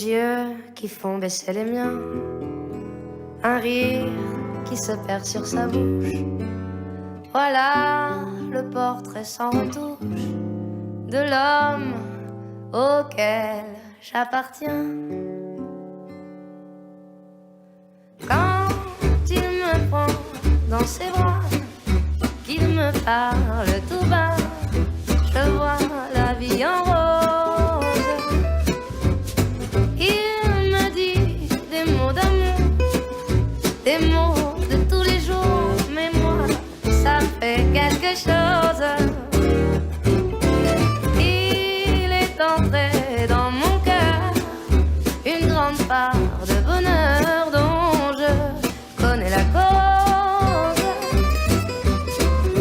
yeux qui font baisser les miens, un rire qui se perd sur sa bouche. Voilà le portrait sans retouche de l'homme auquel j'appartiens. Quand il me prend dans ses bras, qu'il me parle tout bas, je vois la vie en rose. Il me dit des mots d'amour, des mots de tous les jours, mais moi, ça me fait quelque chose. Il est entré dans mon cœur une grande part de bonheur dont je connais la cause.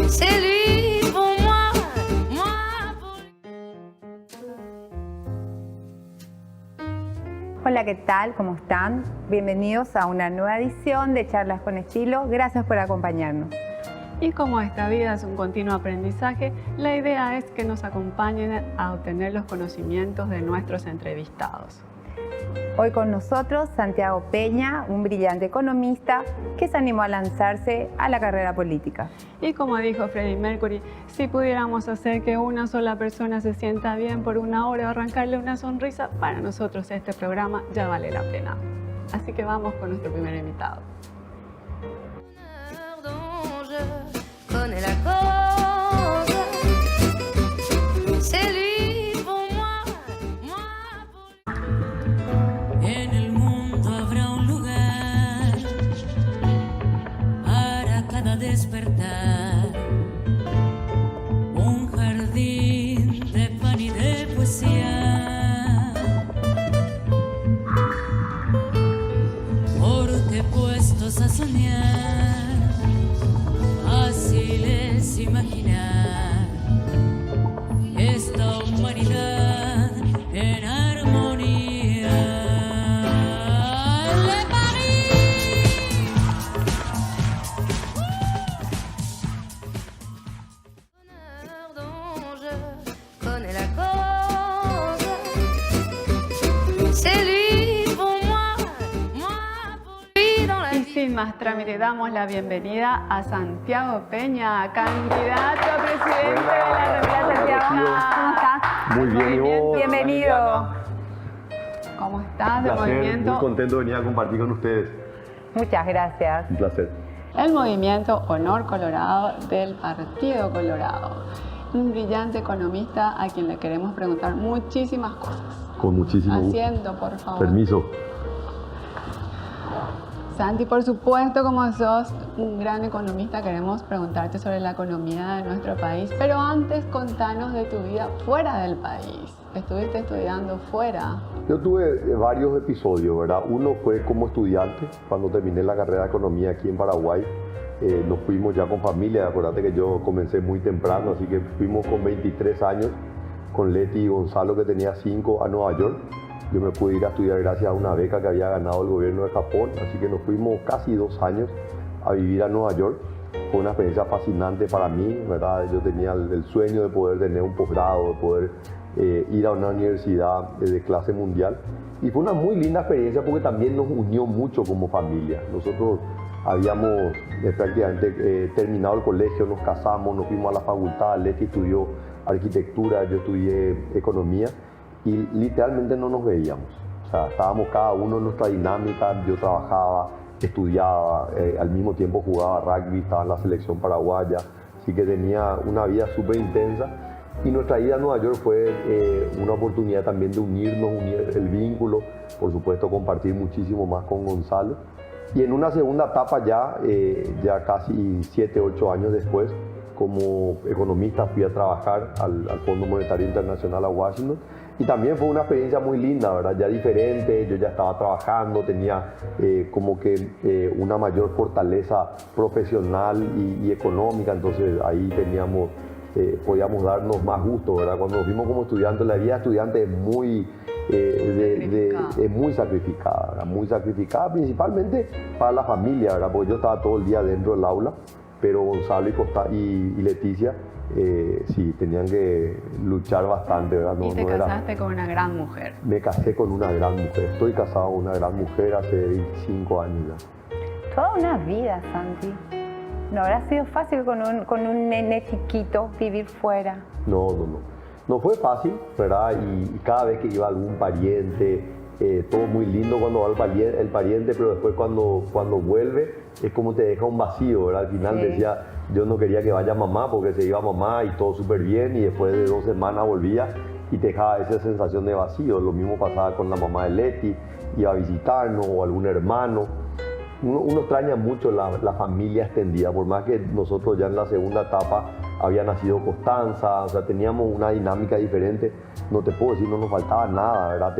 C'est lui pour moi, moi pour lui. Hola, ¿qué tal? ¿Cómo están? Bienvenidos a una nueva edición de Charlas con Estilo. Gracias por acompañarnos. Y como esta vida es un continuo aprendizaje, la idea es que nos acompañen a obtener los conocimientos de nuestros entrevistados. Hoy con nosotros Santiago Peña, un brillante economista que se animó a lanzarse a la carrera política. Y como dijo Freddie Mercury, si pudiéramos hacer que una sola persona se sienta bien por una hora o arrancarle una sonrisa, para nosotros este programa ya vale la pena. Así que vamos con nuestro primer invitado. Connais la cause. C'est lui pour moi, moi pour lui. En el mundo habrá un lugar para cada despertar, un jardín de pan y de poesía, porque puestos a soñar, fácil es imaginar esta humanidad en armonía. Le Paris. Bonheur dont je connais la cause. C'est lui pour moi, moi pour lui dans la Y vie. sin más trámite, damos la bienvenida a Santiago Peña, candidato a presidente de la República. Santiago, ¿cómo estás? Muy bien, ¿y vos? Bienvenido. ¿Cómo estás? Un Del placer, movimiento, muy contento de venir a compartir con ustedes. Muchas gracias. Un placer. el movimiento Honor Colorado del Partido Colorado. Un brillante economista a quien le queremos preguntar muchísimas cosas. Con muchísimo gusto. Asiento, por favor. Permiso. Santi, por supuesto, como sos un gran economista, queremos preguntarte sobre la economía de nuestro país. Pero antes, contanos de tu vida fuera del país. ¿Estuviste estudiando fuera? Yo tuve varios episodios, ¿verdad? Uno fue como estudiante, cuando terminé la carrera de economía aquí en Paraguay. Nos fuimos ya con familia, acuérdate que yo comencé muy temprano, así que fuimos con 23 años, con Leti y Gonzalo, que tenía 5, a Nueva York. Yo me pude ir a estudiar gracias a una beca que había ganado el gobierno de Japón, así que nos fuimos casi 2 años a vivir a Nueva York. Fue una experiencia fascinante para mí, ¿verdad? Yo tenía el sueño de poder tener un posgrado, de poder ir a una universidad de clase mundial. Y fue una muy linda experiencia porque también nos unió mucho como familia. Nosotros habíamos prácticamente terminado el colegio, nos casamos, nos fuimos a la facultad, Leti estudió arquitectura, yo estudié economía. Y literalmente no nos veíamos, o sea, estábamos cada uno en nuestra dinámica. Yo trabajaba, estudiaba, al mismo tiempo jugaba rugby, estaba en la selección paraguaya, así que tenía una vida súper intensa. Y nuestra ida a Nueva York fue una oportunidad también de unirnos, unir el vínculo, por supuesto compartir muchísimo más con Gonzalo. Y en una segunda etapa ya casi 7, 8 años después, como economista fui a trabajar al Fondo Monetario Internacional a Washington. Y también fue una experiencia muy linda, ¿verdad? Ya diferente, yo ya estaba trabajando, tenía como que una mayor fortaleza profesional y económica, entonces ahí podíamos darnos más gusto, ¿verdad? Cuando nos vimos como estudiantes, la vida de estudiante es muy sacrificada, ¿verdad? Muy sacrificada, principalmente para la familia, ¿verdad? Porque yo estaba todo el día dentro del aula, pero Gonzalo y Leticia sí, tenían que luchar bastante, ¿verdad? Y te casaste con una gran mujer. Me casé con una gran mujer. Estoy casado con una gran mujer hace 25 años ya. Toda una vida, Santi. ¿No habrá sido fácil con un nene chiquito vivir fuera? No. No fue fácil, ¿verdad? Y cada vez que iba algún pariente, todo muy lindo cuando va el pariente, pero después cuando vuelve es como te deja un vacío, ¿verdad? Al final Sí. decía, yo no quería que vaya mamá porque se iba mamá y todo súper bien, y después de 2 semanas volvía y te dejaba esa sensación de vacío. Lo mismo pasaba con la mamá de Leti, iba a visitarnos o algún hermano. Uno extraña mucho la familia extendida, por más que nosotros ya en la segunda etapa había nacido Constanza, o sea, teníamos una dinámica diferente. No te puedo decir, no nos faltaba nada, ¿verdad?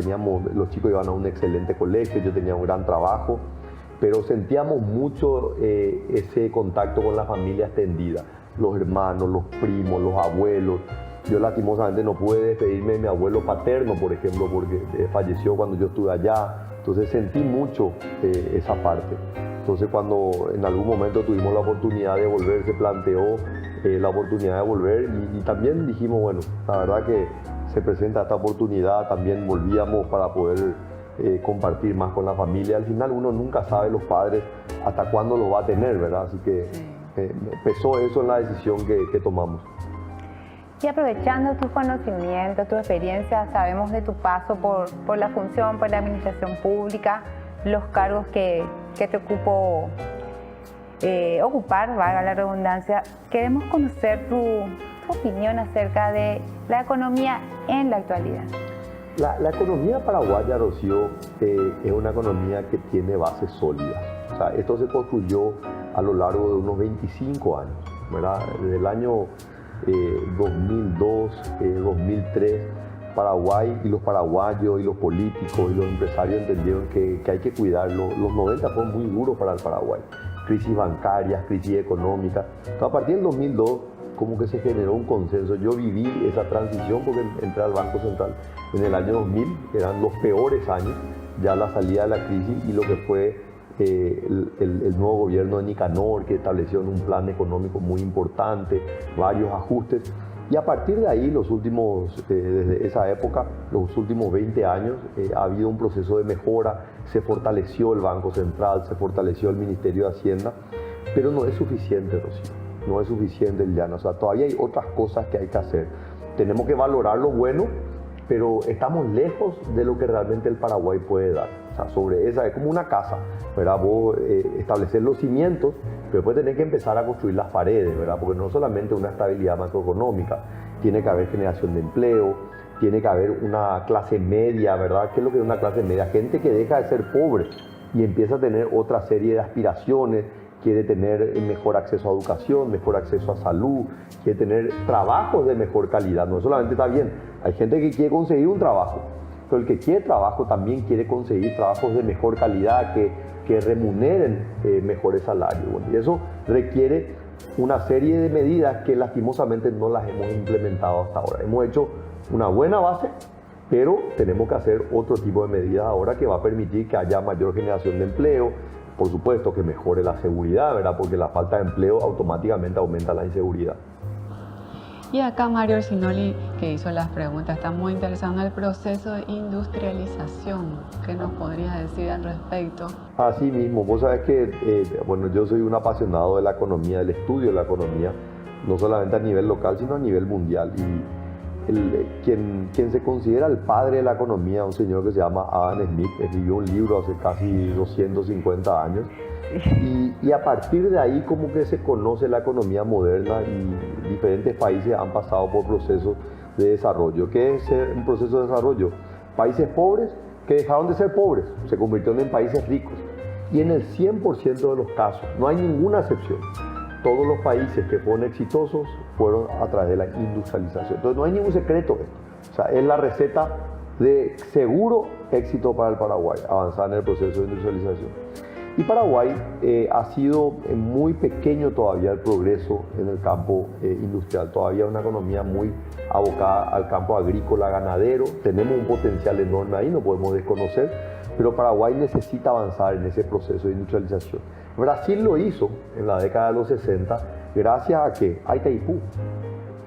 Los chicos iban a un excelente colegio, yo tenía un gran trabajo, pero sentíamos mucho ese contacto con la familia extendida, los hermanos, los primos, los abuelos. Yo lastimosamente no pude despedirme de mi abuelo paterno, por ejemplo, porque falleció cuando yo estuve allá. Entonces sentí mucho esa parte. Entonces cuando en algún momento tuvimos la oportunidad de volver, se planteó la oportunidad de volver y también dijimos, bueno, la verdad que se presenta esta oportunidad, también volvíamos para poder compartir más con la familia. Al final uno nunca sabe, los padres, hasta cuándo lo va a tener, ¿verdad? Así que pesó eso en la decisión que tomamos. Y aprovechando tus conocimientos, tu experiencia, sabemos de tu paso por la función, por la administración pública, los cargos que te ocupó ocupar, valga la redundancia. Queremos conocer tu opinión acerca de la economía en la actualidad. La economía paraguaya, Rocío, es una economía que tiene bases sólidas. O sea, esto se construyó a lo largo de unos 25 años, ¿verdad? Desde el año 2002, 2003, Paraguay y los paraguayos y los políticos y los empresarios entendieron que hay que cuidarlo. Los 90 fueron muy duros para el Paraguay. Crisis bancarias, crisis económica. Entonces, a partir del 2002, como que se generó un consenso. Yo viví esa transición porque entré al Banco Central en el año 2000, que eran los peores años, ya la salida de la crisis y lo que fue el nuevo gobierno de Nicanor, que estableció un plan económico muy importante, varios ajustes. Y a partir de ahí, desde esa época, los últimos 20 años, ha habido un proceso de mejora, se fortaleció el Banco Central, se fortaleció el Ministerio de Hacienda, pero no es suficiente, Rocío, no es suficiente, Liliana. O sea, todavía hay otras cosas que hay que hacer. Tenemos que valorar lo bueno, pero estamos lejos de lo que realmente el Paraguay puede dar. O sea, sobre esa es como una casa, ¿verdad? Vos establecer los cimientos, pero después tenés que empezar a construir las paredes, ¿verdad? Porque no solamente una estabilidad macroeconómica, tiene que haber generación de empleo, tiene que haber una clase media, ¿verdad? ¿Qué es lo que es una clase media? Gente que deja de ser pobre y empieza a tener otra serie de aspiraciones, quiere tener mejor acceso a educación, mejor acceso a salud, quiere tener trabajos de mejor calidad. No solamente está bien, hay gente que quiere conseguir un trabajo, pero el que quiere trabajo también quiere conseguir trabajos de mejor calidad, que remuneren mejores salarios. Bueno, y eso requiere una serie de medidas que lastimosamente no las hemos implementado hasta ahora. Hemos hecho una buena base, pero tenemos que hacer otro tipo de medidas ahora que va a permitir que haya mayor generación de empleo. Por supuesto que mejore la seguridad, ¿verdad? Porque la falta de empleo automáticamente aumenta la inseguridad. Y acá Mario Orsinoli, que hizo las preguntas, está muy interesado en el proceso de industrialización. ¿Qué nos podrías decir al respecto? Así mismo, vos sabés que bueno, yo soy un apasionado de la economía, del estudio de la economía, no solamente a nivel local, sino a nivel mundial. Y quien se considera el padre de la economía, un señor que se llama Adam Smith, escribió un libro hace casi 250 años. Y a partir de ahí como que se conoce la economía moderna y diferentes países han pasado por procesos de desarrollo. ¿Qué es un proceso de desarrollo? Países pobres que dejaron de ser pobres, se convirtieron en países ricos. Y en el 100% de los casos, no hay ninguna excepción, todos los países que fueron exitosos fueron a través de la industrialización. Entonces no hay ningún secreto esto. O sea, es la receta de seguro éxito para el Paraguay, avanzar en el proceso de industrialización. Y Paraguay ha sido muy pequeño todavía el progreso en el campo industrial. Todavía una economía muy abocada al campo agrícola, ganadero. Tenemos un potencial enorme ahí, no podemos desconocer, pero Paraguay necesita avanzar en ese proceso de industrialización. Brasil lo hizo en la década de los 60 gracias a que a Itaipú.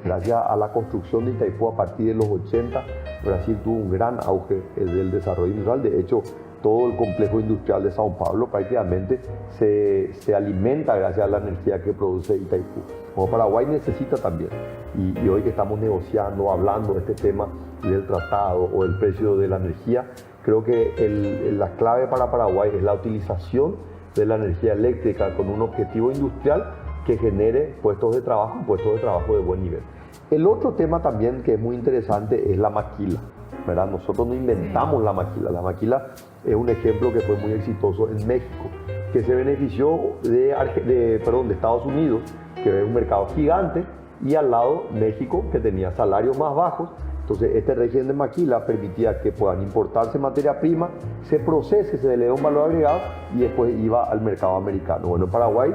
Gracias a la construcción de Itaipú a partir de los 80, Brasil tuvo un gran auge del desarrollo industrial. De hecho, todo el complejo industrial de Sao Paulo prácticamente se alimenta gracias a la energía que produce Itaipú. Como Paraguay necesita también. Y hoy que estamos negociando, hablando de este tema del tratado o del precio de la energía, creo que la clave para Paraguay es la utilización de la energía eléctrica con un objetivo industrial que genere puestos de trabajo de buen nivel. El otro tema también que es muy interesante es la maquila, ¿verdad? Nosotros no inventamos la maquila. La maquila es un ejemplo que fue muy exitoso en México, que se benefició de Estados Unidos, que es un mercado gigante, y al lado México, que tenía salarios más bajos. Entonces, este régimen de maquila permitía que puedan importarse materia prima, se procese, se le dé un valor agregado y después iba al mercado americano. Bueno, en Paraguay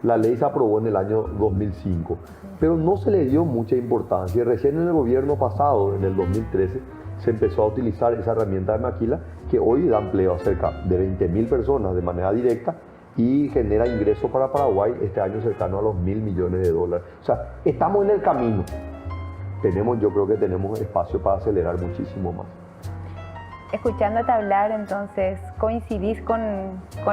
la ley se aprobó en el año 2005, pero no se le dio mucha importancia. Y recién en el gobierno pasado, en el 2013, se empezó a utilizar esa herramienta de maquila que hoy da empleo a cerca de 20.000 personas de manera directa y genera ingresos para Paraguay este año cercano a los $1.000 millones. O sea, estamos en el camino. Yo creo que tenemos espacio para acelerar muchísimo más. Escuchándote hablar, entonces, ¿coincidís con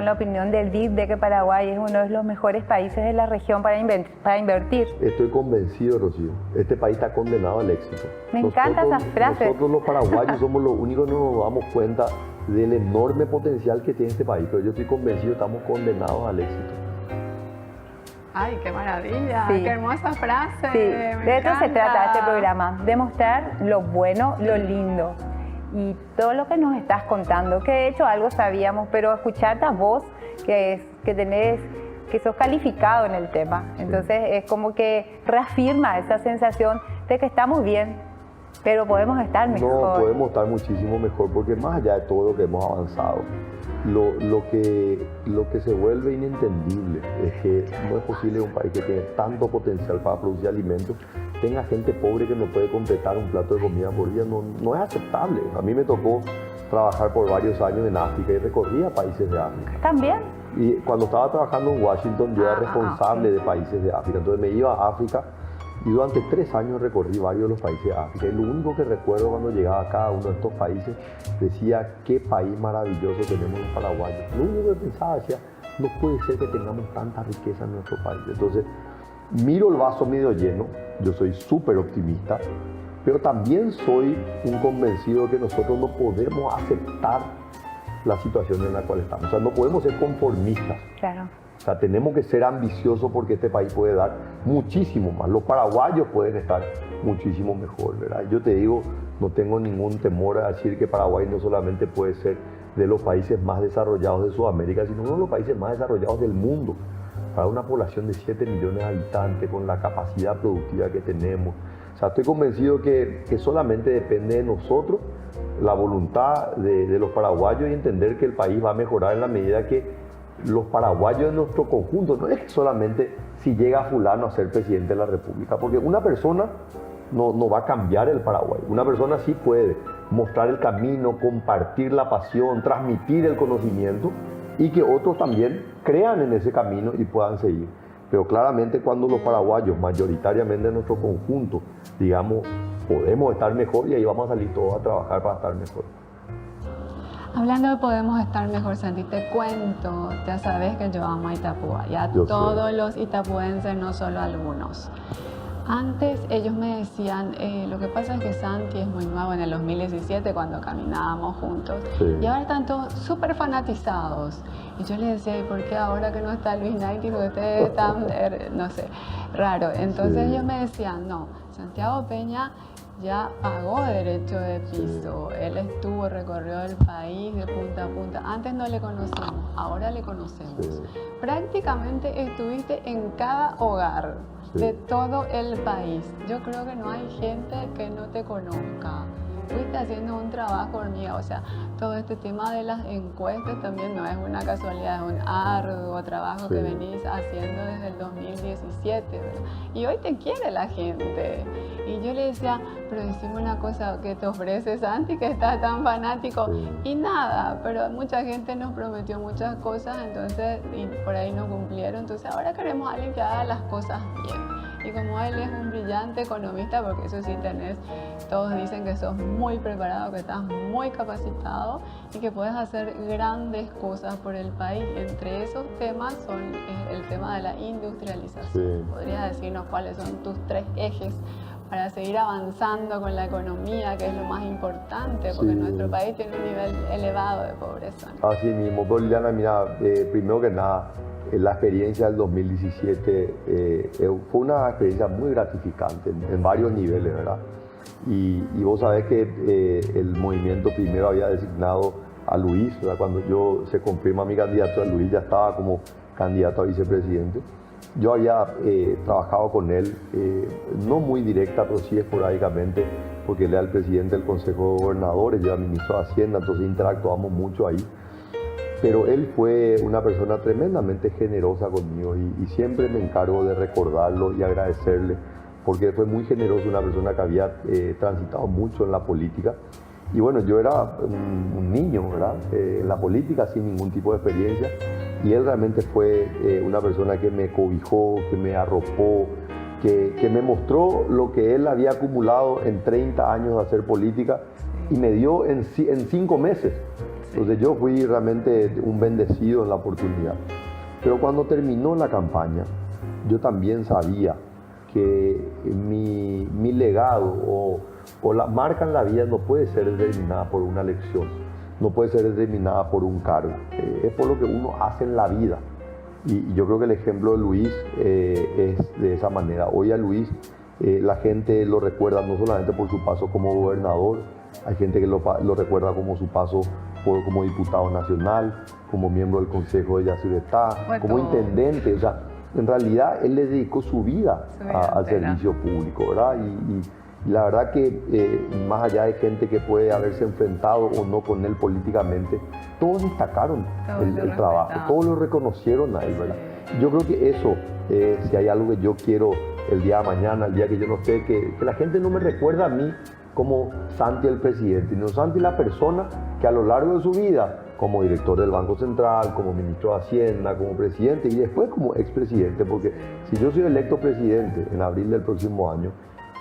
la opinión del DIF de que Paraguay es uno de los mejores países de la región para invertir? Estoy convencido, Rocío. Este país está condenado al éxito. Me encanta esa frase. Nosotros los paraguayos somos los únicos que no nos damos cuenta del enorme potencial que tiene este país, pero yo estoy convencido que estamos condenados al éxito. ¡Ay, qué maravilla! Sí. ¡Qué hermosa frase! Sí, de esto se trata este programa, de mostrar lo bueno, lo lindo y todo lo que nos estás contando, que de hecho algo sabíamos, pero escucharte a vos, que sos calificado en el tema, entonces es como que reafirma esa sensación de que estamos bien, pero podemos estar mejor. No, podemos estar muchísimo mejor, porque más allá de todo lo que hemos avanzado, lo que se vuelve inentendible es que no es posible que un país que tiene tanto potencial para producir alimentos tenga gente pobre que no puede completar un plato de comida por día. No es aceptable. A mí me tocó trabajar por varios años en África y recorría países de África. ¿También? Y cuando estaba trabajando en Washington, yo era responsable de países de África. Entonces me iba a África y durante 3 años recorrí varios de los países de África. Y lo único que recuerdo cuando llegaba a cada uno de estos países, decía, qué país maravilloso tenemos los paraguayos. Lo único que pensaba, decía, no puede ser que tengamos tanta riqueza en nuestro país. Entonces, miro el vaso medio lleno, yo soy súper optimista, pero también soy un convencido de que nosotros no podemos aceptar la situación en la cual estamos. O sea, no podemos ser conformistas. Claro. O sea, tenemos que ser ambiciosos porque este país puede dar muchísimo más. Los paraguayos pueden estar muchísimo mejor, ¿verdad? Yo te digo, no tengo ningún temor a decir que Paraguay no solamente puede ser de los países más desarrollados de Sudamérica, sino uno de los países más desarrollados del mundo. Para una población de 7 millones de habitantes, con la capacidad productiva que tenemos. O sea, estoy convencido que solamente depende de nosotros la voluntad de los paraguayos y entender que el país va a mejorar en la medida que los paraguayos en nuestro conjunto, no es que solamente si llega fulano a ser presidente de la República, porque una persona no va a cambiar el Paraguay. Una persona sí puede mostrar el camino, compartir la pasión, transmitir el conocimiento y que otros también crean en ese camino y puedan seguir. Pero claramente cuando los paraguayos, mayoritariamente en nuestro conjunto, digamos, podemos estar mejor y ahí vamos a salir todos a trabajar para estar mejor. Hablando de podemos estar mejor, Santi, te cuento, ya sabes que yo amo a Itapúa, ya todos los itapuenses, no solo algunos. Antes ellos me decían, lo que pasa es que Santi es muy nuevo en el 2017 cuando caminábamos juntos, sí. Y ahora están todos súper fanatizados. Y yo les decía, ¿y por qué ahora que no está Luis Naiti, porque ustedes están, no sé, raro? Entonces ellos me decían, no, Santiago Peña ya pagó derecho de piso, sí. Él recorrió el país de punta a punta. Antes no le conocíamos, ahora le conocemos. Sí. Prácticamente estuviste en cada hogar, sí, de todo el país. Yo creo que no hay gente que no te conozca. Fuiste haciendo un trabajo hormiga, o sea, todo este tema de las encuestas también no es una casualidad, es un arduo trabajo, sí, que venís haciendo desde el 2017, ¿verdad? Y hoy te quiere la gente. Y yo le decía, pero decime una cosa que te ofrece Santi, que estás tan fanático, sí, y nada, pero mucha gente nos prometió muchas cosas, entonces, y por ahí no cumplieron, entonces ahora queremos a alguien que haga las cosas bien. Y como él es un brillante economista, porque eso sí tenés, todos dicen que sos muy preparado, que estás muy capacitado y que puedes hacer grandes cosas por el país. Entre esos temas son el tema de la industrialización. Sí. ¿Podrías decirnos cuáles son tus 3 ejes para seguir avanzando con la economía, que es lo más importante, porque Sí. nuestro país tiene un nivel elevado de pobreza? Así mismo, pues, Liliana, mira, primero que nada, la experiencia del 2017 fue una experiencia muy gratificante en varios niveles, ¿verdad? Y vos sabés que el movimiento primero había designado a Luis, ¿verdad? Cuando se confirma mi candidatura, Luis ya estaba como candidato a vicepresidente. Yo había trabajado con él, no muy directa, pero sí esporádicamente, porque él era el presidente del Consejo de Gobernadores, yo era ministro de Hacienda, entonces interactuamos mucho ahí. Pero él fue una persona tremendamente generosa conmigo y siempre me encargo de recordarlo y agradecerle, porque fue muy generoso, una persona que había transitado mucho en la política. Y bueno, yo era un niño, ¿verdad? En la política sin ningún tipo de experiencia. Y él realmente fue una persona que me cobijó, que me arropó, que me mostró lo que él había acumulado en 30 años de hacer política y me dio en 5 meses. Entonces yo fui realmente un bendecido en la oportunidad. Pero cuando terminó la campaña, yo también sabía que mi legado o la marca en la vida no puede ser determinada por una elección, no puede ser determinada por un cargo. Es por lo que uno hace en la vida. Y yo creo que el ejemplo de Luis es de esa manera. Hoy a Luis la gente lo recuerda no solamente por su paso como gobernador, hay gente que lo recuerda como su paso como diputado nacional, como miembro del Consejo de Yacyretá, como intendente. O sea, en realidad él le dedicó su vida al servicio público, ¿verdad? Y la verdad que más allá de gente que puede haberse enfrentado o no con él políticamente, todos destacaron el trabajo, todos lo reconocieron a él, ¿verdad? Yo creo que eso, si hay algo que yo quiero el día de mañana, el día que yo no esté, que la gente no me recuerda a mí como Santi el presidente, sino Santi la persona que a lo largo de su vida, como director del Banco Central, como ministro de Hacienda, como presidente y después como expresidente, porque si yo soy electo presidente en abril del próximo año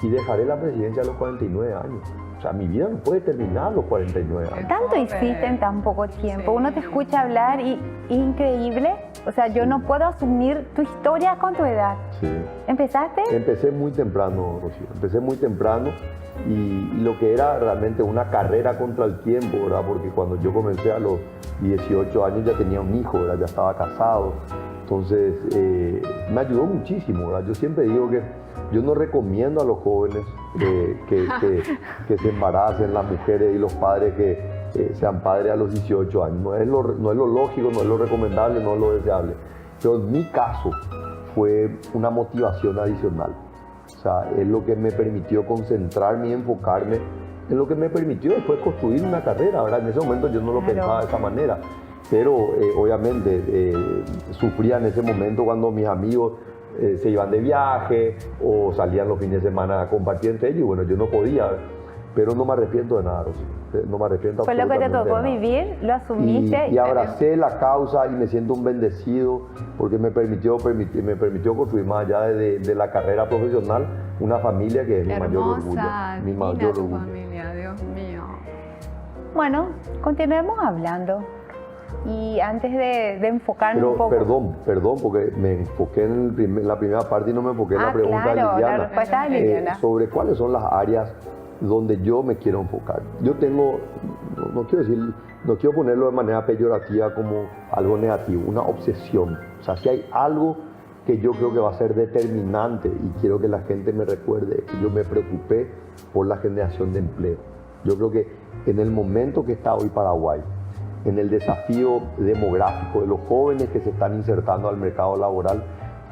y dejaré la presidencia a los 49 años, o sea, mi vida no puede terminar a los 49 años. Tanto hiciste en tan poco tiempo. Uno te escucha hablar y increíble. O sea, yo no puedo asumir tu historia con tu edad. Sí. ¿Empezaste? Empecé muy temprano, Rocío. Empecé muy temprano y lo que era realmente una carrera contra el tiempo, ¿verdad? Porque cuando yo comencé a los 18 años ya tenía un hijo, ¿verdad? Ya estaba casado. Entonces, me ayudó muchísimo, ¿verdad? Yo siempre digo que yo no recomiendo a los jóvenes que se embaracen, las mujeres y los padres que sean padres a los 18 años. No es lo lógico, no es lo recomendable, no es lo deseable. Pero en mi caso fue una motivación adicional. O sea, es lo que me permitió concentrarme y enfocarme en lo que me permitió después construir una carrera, ¿verdad? En ese momento yo no lo pensaba de esa manera. Pero obviamente sufría en ese momento cuando mis amigos se iban de viaje o salían los fines de semana a compartir entre ellos y bueno, yo no podía, pero no me arrepiento de nada, Rosy. No me arrepiento Fue lo que te absolutamente tocó de nada. vivir, lo asumiste. Y abracé la causa y me siento un bendecido porque me permitió construir más allá de la carrera profesional una familia que es mi mayor orgullo. Mi mayor tu orgullo. familia, Dios mío. Bueno, continuemos hablando. Y antes de enfocarnos Pero un poco... perdón, porque me enfoqué en la primera parte y no me enfoqué en la pregunta claro, de Liliana. la respuesta de Liliana. Sobre cuáles son las áreas donde yo me quiero enfocar. Yo tengo, no quiero ponerlo de manera peyorativa como algo negativo, una obsesión. O sea, si hay algo que yo creo que va a ser determinante y quiero que la gente me recuerde, es que yo me preocupé por la generación de empleo. Yo creo que en el momento que está hoy Paraguay, en el desafío demográfico de los jóvenes que se están insertando al mercado laboral,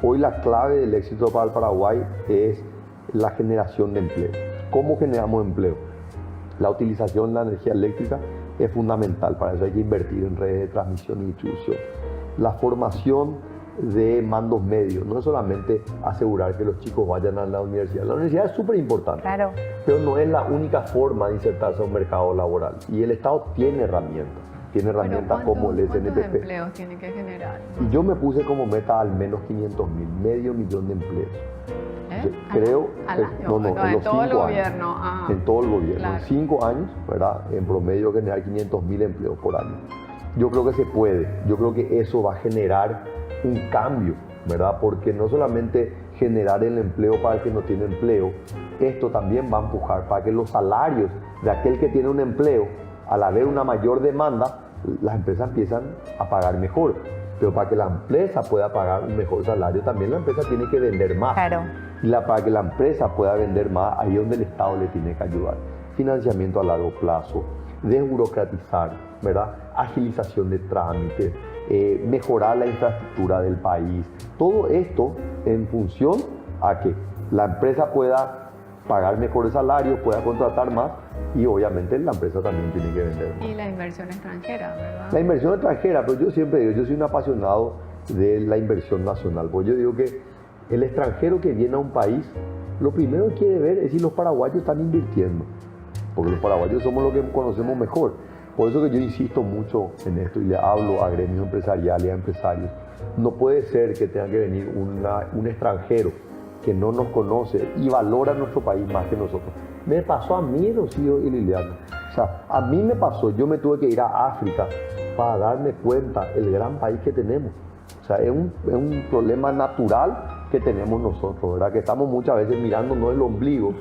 hoy la clave del éxito para el Paraguay es la generación de empleo. ¿Cómo generamos empleo? La utilización de la energía eléctrica es fundamental, para eso hay que invertir en redes de transmisión y distribución. La formación de mandos medios, no es solamente asegurar que los chicos vayan a la universidad. La universidad es súper importante, Claro. pero no es la única forma de insertarse a un mercado laboral y el Estado tiene herramientas. tiene herramientas como el ¿cuántos SNPP. empleos tiene que generar? Y yo me puse como meta al menos 500.000, medio millón de empleos. Entonces, creo, ¿Al año? no, en en los todo el 5 gobierno. años. En todo el gobierno. Claro. En 5 años, ¿verdad? En promedio generar 500.000 empleos por año. Yo creo que se puede. Yo creo que eso va a generar un cambio, ¿verdad? Porque no solamente generar el empleo para el que no tiene empleo, esto también va a empujar para que los salarios de aquel que tiene un empleo, al haber una mayor demanda, las empresas empiezan a pagar mejor. Pero para que la empresa pueda pagar un mejor salario, también la empresa tiene que vender más. Claro. Y para que la empresa pueda vender más, ahí es donde el Estado le tiene que ayudar. Financiamiento a largo plazo, desburocratizar, ¿verdad? Agilización de trámites, mejorar la infraestructura del país. Todo esto en función a que la empresa pueda pagar mejores salarios, pueda contratar más y obviamente la empresa también tiene que vender más. Y la inversión extranjera, ¿verdad? La inversión extranjera, pero yo siempre digo, yo soy un apasionado de la inversión nacional, porque yo digo que el extranjero que viene a un país, lo primero que quiere ver es si los paraguayos están invirtiendo, porque los paraguayos somos los que conocemos mejor. Por eso que yo insisto mucho en esto y le hablo a gremios empresariales, a empresarios. No puede ser que tenga que venir un extranjero que no nos conoce y valora nuestro país más que nosotros. Me pasó a mí, Rocío y Liliana. O sea, a mí me pasó, yo me tuve que ir a África para darme cuenta el gran país que tenemos. O sea, es un problema natural que tenemos nosotros, ¿verdad? Que estamos muchas veces mirándonos el ombligo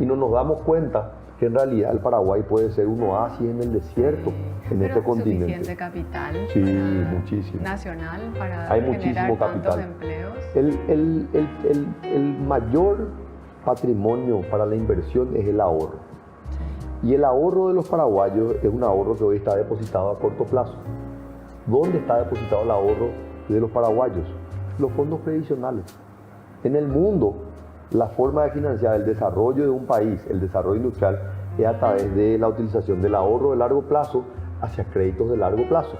y no nos damos cuenta que en realidad el Paraguay puede ser un oasis en el desierto, en este continente. ¿Suficiente capital Sí, muchísimo. nacional para Hay generar muchísimo tantos capital. empleos? El mayor patrimonio para la inversión es el ahorro. Y el ahorro de los paraguayos es un ahorro que hoy está depositado a corto plazo. ¿Dónde está depositado el ahorro de los paraguayos? Los fondos previsionales. En el mundo, la forma de financiar el desarrollo de un país, el desarrollo industrial, es a través de la utilización del ahorro de largo plazo hacia créditos de largo plazo.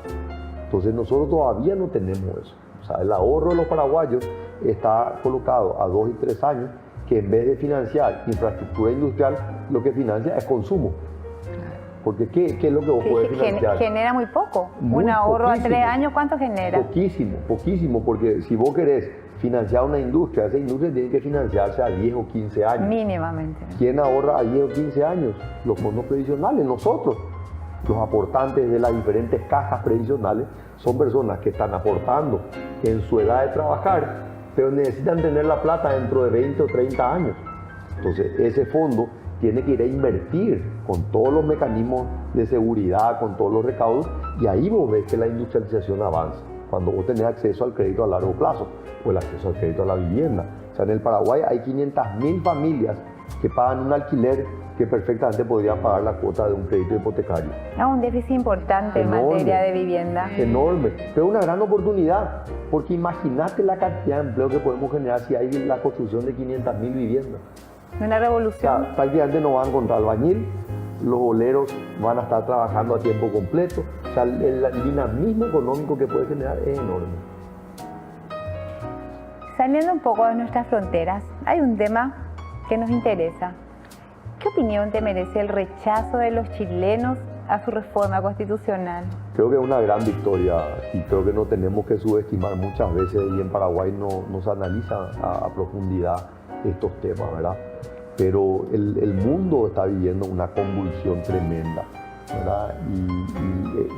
Entonces nosotros todavía no tenemos eso. O sea, el ahorro de los paraguayos está colocado a 2 y 3 años, que en vez de financiar infraestructura industrial, lo que financia es consumo. Porque ¿qué es lo que vos podés financiar? Genera muy poco. Muy un ahorro poquísimo. a 3 años, ¿cuánto genera? Poquísimo, porque si vos querés financiar una industria, esa industria tiene que financiarse a 10 o 15 años. Mínimamente. ¿Quién ahorra a 10 o 15 años? Los fondos previsionales, nosotros. Los aportantes de las diferentes cajas previsionales son personas que están aportando en su edad de trabajar, pero necesitan tener la plata dentro de 20 o 30 años. Entonces, ese fondo tiene que ir a invertir con todos los mecanismos de seguridad, con todos los recaudos, y ahí vos ves que la industrialización avanza. Cuando vos tenés acceso al crédito a largo plazo o el acceso al crédito a la vivienda. O sea, en el Paraguay hay 500.000 familias que pagan un alquiler que perfectamente podrían pagar la cuota de un crédito hipotecario. Es un déficit importante en Enorme. materia de vivienda. Enorme, pero una gran oportunidad, porque imagínate la cantidad de empleo que podemos generar si hay la construcción de 500.000 viviendas. Una O revolución. sea, prácticamente no van a encontrar albañil, los boleros van a estar trabajando a tiempo completo. O sea, el dinamismo económico que puede generar es enorme. Saliendo un poco de nuestras fronteras, hay un tema que nos interesa. ¿Qué opinión te merece el rechazo de los chilenos a su reforma constitucional? Creo que es una gran victoria y creo que no tenemos que subestimar muchas veces, y en Paraguay no se analiza a profundidad estos temas, ¿verdad? Pero el mundo está viviendo una convulsión tremenda, ¿verdad?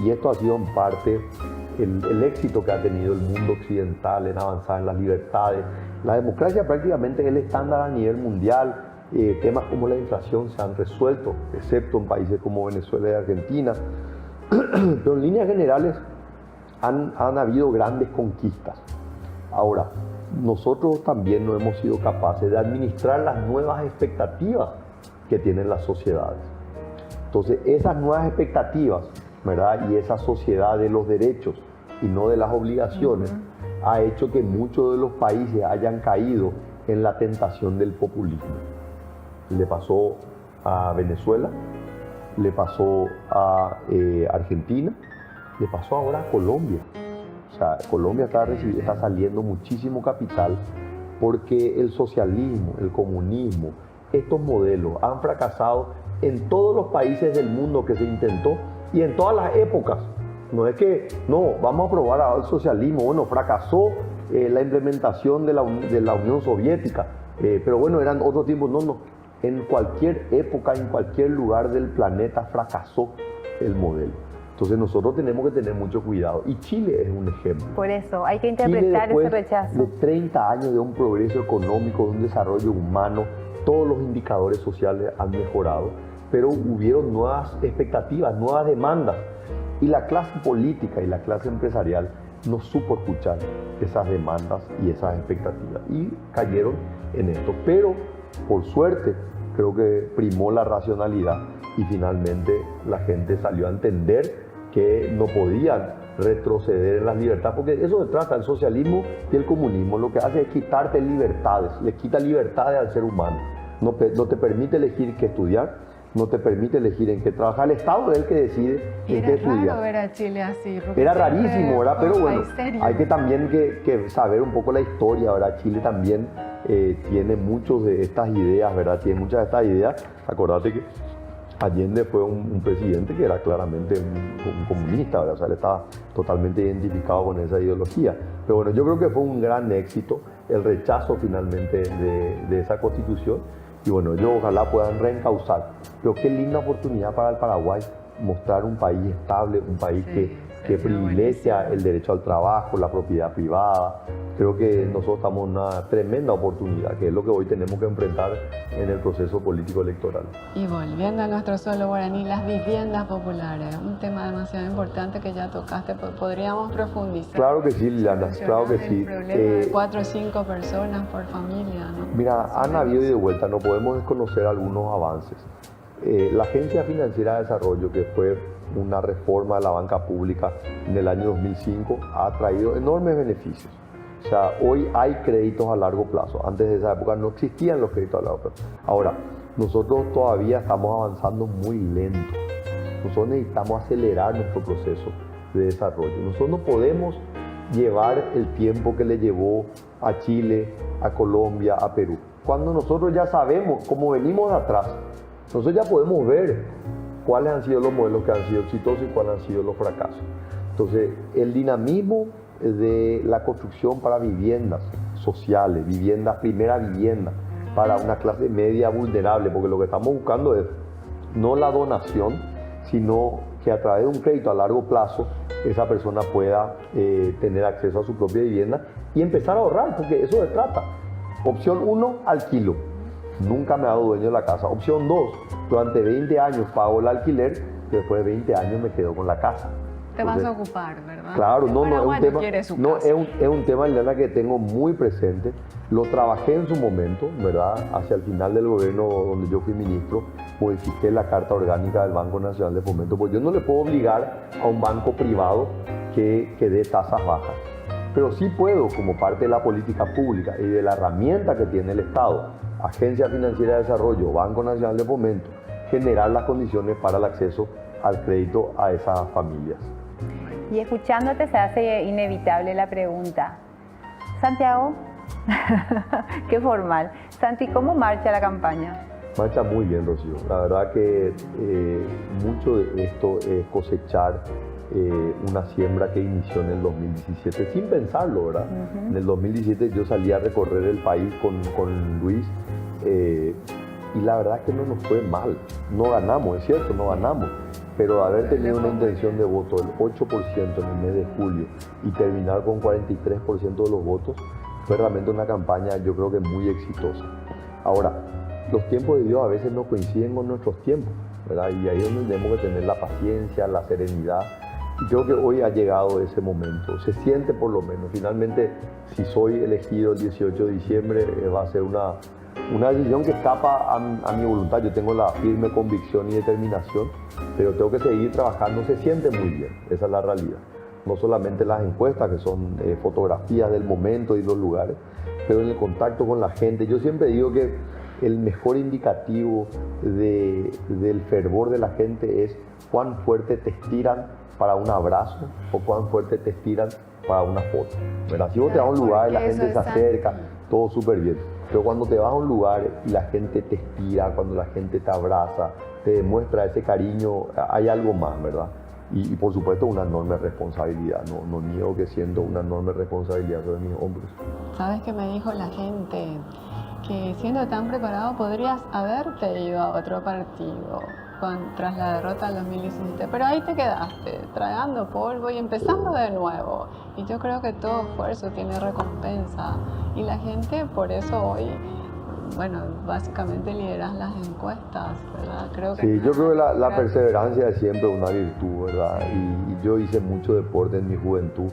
Y esto ha sido en parte el éxito que ha tenido el mundo occidental en avanzar en las libertades. La democracia prácticamente es el estándar a nivel mundial. Temas como la inflación se han resuelto, excepto en países como Venezuela y Argentina. Pero en líneas generales han habido grandes conquistas. Ahora, nosotros también no hemos sido capaces de administrar las nuevas expectativas que tienen las sociedades. Entonces, esas nuevas expectativas, ¿verdad? Y esa sociedad de los derechos y no de las obligaciones, ha hecho que muchos de los países hayan caído en la tentación del populismo. Le pasó a Venezuela, le pasó a Argentina, le pasó ahora a Colombia. O sea, Colombia está saliendo muchísimo capital porque el socialismo, el comunismo, estos modelos han fracasado en todos los países del mundo que se intentó y en todas las épocas No es que, no, vamos a probar ahora el socialismo. Bueno, fracasó la implementación de la Unión Soviética, pero bueno, eran otros tiempos. No, no. En cualquier época, en cualquier lugar del planeta fracasó el modelo. Entonces nosotros tenemos que tener mucho cuidado. Y Chile es un ejemplo. Por eso, hay que Chile, interpretar después ese rechazo. de 30 años de un progreso económico, de un desarrollo humano, todos los indicadores sociales han mejorado, pero hubieron nuevas expectativas, nuevas demandas. Y la clase política y la clase empresarial no supo escuchar esas demandas y esas expectativas. Y cayeron en esto. Pero, por suerte, creo que primó la racionalidad y finalmente la gente salió a entender que no podían retroceder en las libertades, porque eso se trata, el socialismo y el comunismo, lo que hace es quitarte libertades, le quita libertades al ser humano, no te permite elegir qué estudiar, no te permite elegir en qué trabajar, el Estado es el que decide en qué estudiar. Era raro ver a Chile así. Era rarísimo, ¿verdad? Pero bueno, serio. hay que también que saber un poco la historia, ¿verdad? Chile también tiene muchas de estas ideas, ¿verdad? Tiene muchas de estas ideas. Acordate que Allende fue un presidente que era claramente un comunista, ¿verdad? O sea, él estaba totalmente identificado con esa ideología. Pero bueno, yo creo que fue un gran éxito el rechazo finalmente de esa constitución. Y bueno, ellos ojalá puedan reencauzar. Pero qué linda oportunidad para el Paraguay mostrar un país estable, un país que privilegia el derecho al trabajo, la propiedad privada. Creo que nosotros estamos en una tremenda oportunidad, que es lo que hoy tenemos que enfrentar en el proceso político electoral. Y volviendo a nuestro suelo guaraní, las viviendas populares, un tema demasiado importante que ya tocaste, podríamos profundizar. Claro que sí, Liliana, claro que sí. El problema de 4 o 5 personas por familia, ¿no? Mira, han habido y de vuelta, no podemos desconocer algunos avances. La Agencia Financiera de Desarrollo, que fue una reforma de la banca pública en el año 2005, ha traído enormes beneficios. O sea, hoy hay créditos a largo plazo. Antes de esa época no existían los créditos a largo plazo. Ahora, nosotros todavía estamos avanzando muy lento. Nosotros necesitamos acelerar nuestro proceso de desarrollo. Nosotros no podemos llevar el tiempo que le llevó a Chile, a Colombia, a Perú. Cuando nosotros ya sabemos, como venimos de atrás, nosotros ya podemos ver cuáles han sido los modelos que han sido exitosos y cuáles han sido los fracasos. Entonces, el dinamismo de la construcción para viviendas sociales, primera vivienda, para una clase media vulnerable, porque lo que estamos buscando es no la donación, sino que a través de un crédito a largo plazo esa persona pueda tener acceso a su propia vivienda y empezar a ahorrar, porque eso se trata. Opción 1, alquilo. Nunca me he dado dueño de la casa. Opción 2, durante 20 años pago el alquiler, y después de 20 años me quedo con la casa. Te vas a ocupar, ¿verdad? Claro, no es un tema, quiere su casa. Es un tema, Liliana, que tengo muy presente. Lo trabajé en su momento, ¿verdad? Hacia el final del gobierno donde yo fui ministro, modifiqué la Carta Orgánica del Banco Nacional de Fomento, porque yo no le puedo obligar a un banco privado que dé tasas bajas. Pero sí puedo, como parte de la política pública y de la herramienta que tiene el Estado, Agencia Financiera de Desarrollo, Banco Nacional de Fomento, generar las condiciones para el acceso al crédito a esas familias. Y escuchándote se hace inevitable la pregunta. Santiago, qué formal. Santi, ¿cómo marcha la campaña? Marcha muy bien, Rocío. La verdad que mucho de esto es cosechar una siembra que inició en el 2017, sin pensarlo, ¿verdad? En el 2017 yo salí a recorrer el país con Luis y la verdad que no nos fue mal. No ganamos, es cierto, no ganamos. Pero haber tenido una intención de voto del 8% en el mes de julio y terminar con 43% de los votos fue realmente una campaña, yo creo que muy exitosa. Ahora, los tiempos de Dios a veces no coinciden con nuestros tiempos, ¿verdad? Y ahí es donde tenemos que tener la paciencia, la serenidad. Y creo que hoy ha llegado ese momento. Se siente por lo menos. Finalmente, si soy elegido el 18 de diciembre, va a ser una decisión que escapa a mi voluntad. Yo tengo la firme convicción y determinación, pero tengo que seguir trabajando. Se siente muy bien, esa es la realidad. No solamente las encuestas, que son fotografías del momento y los lugares, pero en el contacto con la gente. Yo siempre digo que el mejor indicativo del fervor de la gente es cuán fuerte te estiran para un abrazo o cuán fuerte te estiran para una foto, ¿verdad? Si vos te vas a un lugar y la gente se acerca, todo súper bien. Pero cuando te vas a un lugar y la gente te estira, cuando la gente te abraza, te demuestra ese cariño, hay algo más, ¿verdad? Y por supuesto una enorme responsabilidad, no niego que siento una enorme responsabilidad sobre mis hombros. ¿Sabes qué me dijo la gente? Que siendo tan preparado podrías haberte ido a otro partido tras la derrota del 2017, pero ahí te quedaste, tragando polvo y empezando de nuevo. Y yo creo que todo esfuerzo tiene recompensa y la gente por eso hoy, bueno, básicamente lideras las encuestas, ¿verdad? Creo que sí, yo creo que la perseverancia es siempre una virtud, ¿verdad? Y yo hice mucho deporte en mi juventud.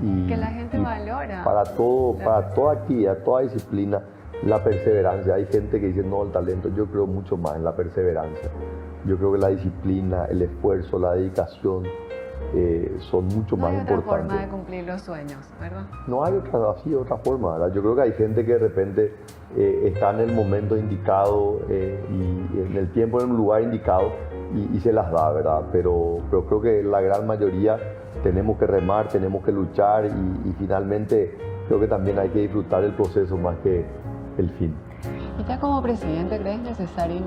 Y, que la gente valora. Para toda actividad, toda disciplina, la perseverancia. Hay gente que dice no, el talento. Yo creo mucho más en la perseverancia. Yo creo que la disciplina, el esfuerzo, la dedicación son mucho más importantes. No hay otra forma de cumplir los sueños, ¿verdad? No hay otra forma, ¿verdad? Yo creo que hay gente que de repente está en el momento indicado y en el tiempo, en un lugar indicado y se las da, ¿verdad? Pero creo que la gran mayoría tenemos que remar, tenemos que luchar y finalmente creo que también hay que disfrutar el proceso más que el fin. ¿Y ya como presidente crees necesario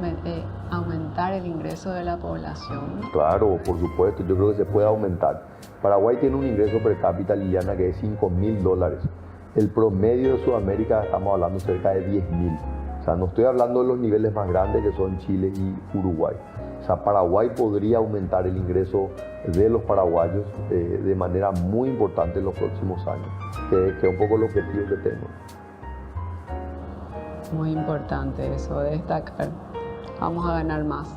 aumentar el ingreso de la población? Claro, por supuesto, yo creo que se puede aumentar. Paraguay tiene un ingreso per cápita, Liliana, que es $5.000. El promedio de Sudamérica estamos hablando cerca de 10.000. O sea, no estoy hablando de los niveles más grandes que son Chile y Uruguay. O sea, Paraguay podría aumentar el ingreso de los paraguayos de manera muy importante en los próximos años, que es un poco el objetivo que tengo. Muy importante eso de destacar. Vamos a ganar más.